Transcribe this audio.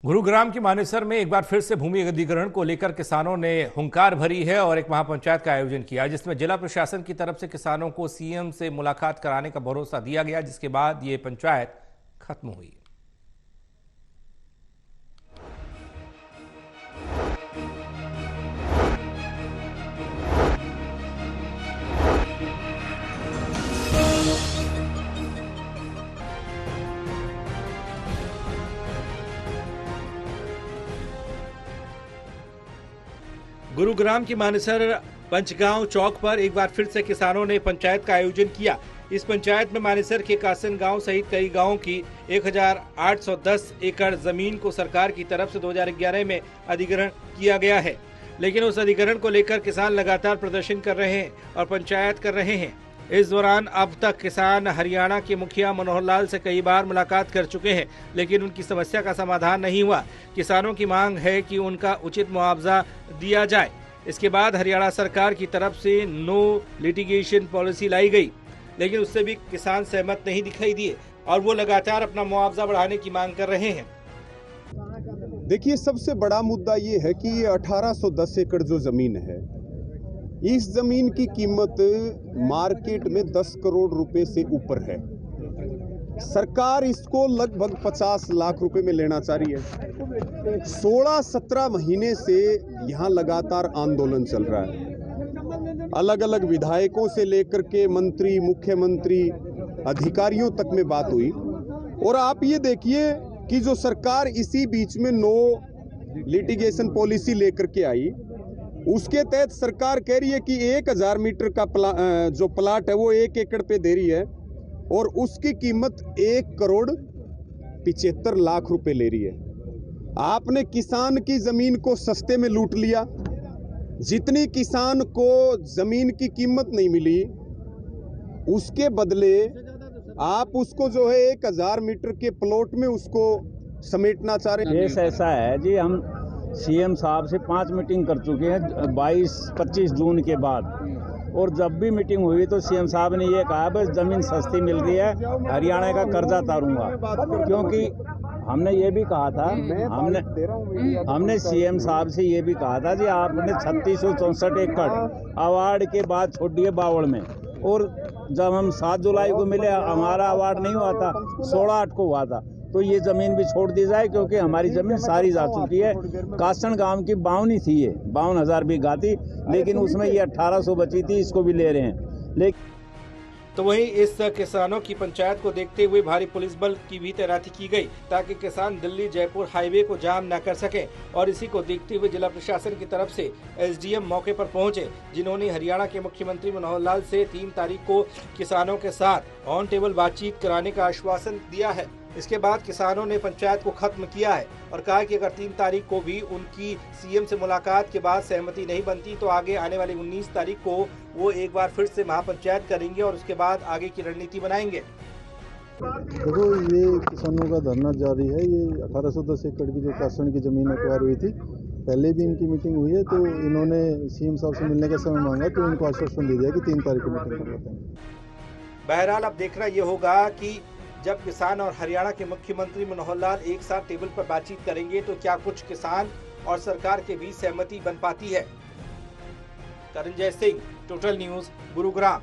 गुरुग्राम की मानेसर में एक बार फिर से भूमि अधिग्रहण को लेकर किसानों ने हुंकार भरी है और एक महापंचायत का आयोजन किया, जिसमें जिला प्रशासन की तरफ से किसानों को सीएम से मुलाकात कराने का भरोसा दिया गया, जिसके बाद ये पंचायत खत्म हुई। गुरुग्राम की मानेसर पंचगांव चौक पर एक बार फिर से किसानों ने पंचायत का आयोजन किया। इस पंचायत में मानेसर के कासन गांव सहित कई गांवों की 1810 एकड़ जमीन को सरकार की तरफ से 2011 में अधिग्रहण किया गया है, लेकिन उस अधिग्रहण को लेकर किसान लगातार प्रदर्शन कर रहे हैं और पंचायत कर रहे हैं। इस दौरान अब तक किसान हरियाणा के मुखिया मनोहर लाल से कई बार मुलाकात कर चुके हैं, लेकिन उनकी समस्या का समाधान नहीं हुआ। किसानों की मांग है कि उनका उचित मुआवजा दिया जाए। इसके बाद हरियाणा सरकार की तरफ से नो लिटिगेशन पॉलिसी लाई गई, लेकिन उससे भी किसान सहमत नहीं दिखाई दिए और वो लगातार अपना मुआवजा बढ़ाने की मांग कर रहे हैं। देखिए, सबसे बड़ा मुद्दा ये है कि 1810 एकड़ जो जमीन है, इस जमीन की कीमत मार्केट में 10 करोड़ रुपए से ऊपर है। सरकार इसको लगभग 50 लाख रुपए में लेना चाह रही है। 16-17 महीने से यहाँ लगातार आंदोलन चल रहा है। अलग अलग विधायकों से लेकर के मंत्री, मुख्यमंत्री, अधिकारियों तक में बात हुई और आप ये देखिए कि जो सरकार इसी बीच में नो लिटिगेशन पॉलिसी लेकर के आई, उसके तहत सरकार कह रही है कि 1000 मीटर का जो प्लाट है वो 1 एकड़ पे दे रही है और उसकी कीमत 1 करोड़ 75 लाख रुपए ले रही है। आपने किसान की जमीन को सस्ते में लूट लिया। जितनी किसान को जमीन की कीमत नहीं मिली, उसके बदले आप उसको जो है 1000 मीटर के प्लॉट में उसको समेटना चाह रहे हैं। ऐसा है जी, हम सीएम साहब से 5 मीटिंग कर चुके हैं 22-25 जून के बाद, और जब भी मीटिंग हुई तो सीएम साहब ने ये कहा बस जमीन सस्ती मिल रही है, हरियाणा का कर्जा तारूंगा। क्योंकि हमने ये भी कहा था, हमने सीएम साहब से ये भी कहा था जी आपने 3664 एकड़ अवार्ड के बाद छोड़ दिए बावड़ में, और जब हम 7 जुलाई को मिले हमारा अवार्ड नहीं हुआ था, 16/8 को हुआ था, तो ये जमीन भी छोड़ दी जाए क्योंकि हमारी जमीन सारी जा चुकी है। कासन गांव की 52 थी, ये 52,000 बीघा थी, लेकिन उसमें ये 1800 बची थी, इसको भी ले रहे हैं। लेकिन तो वहीं इस किसानों की पंचायत को देखते हुए भारी पुलिस बल की भी तैनाती की गई ताकि किसान दिल्ली जयपुर हाईवे को जाम न कर सकें, और इसी को देखते हुए जिला प्रशासन की तरफ से एसडीएम मौके पर पहुंचे, जिन्होंने हरियाणा के मुख्यमंत्री मनोहर लाल से 3 तारीख को किसानों के साथ ऑन टेबल बातचीत कराने का आश्वासन दिया है। इसके बाद किसानों ने पंचायत को खत्म किया है और कहा कि अगर 3 तारीख को भी उनकी सीएम से मुलाकात के बाद सहमति नहीं बनती तो आगे आने वाली 19 तारीख को वो एक बार फिर से महापंचायत करेंगे और उसके बाद आगे की रणनीति बनाएंगे। देखो, ये किसानों का धरना जारी है। ये 1810 एकड़ की जो कासन की जमीन एक्वायर हुई थी, पहले भी इनकी मीटिंग हुई है, तो इन्होंने सीएम साहब से मिलने का समय मांगा तो इनको आश्वासन दे दिया कि 3 तारीख को मीटिंग करवाते हैं। बहरहाल अब देखना ये होगा कि जब किसान और हरियाणा के मुख्यमंत्री मनोहर लाल एक साथ टेबल पर बातचीत करेंगे तो क्या कुछ किसान और सरकार के बीच सहमति बन पाती है। Karanjai Singh, total news, Gurugram.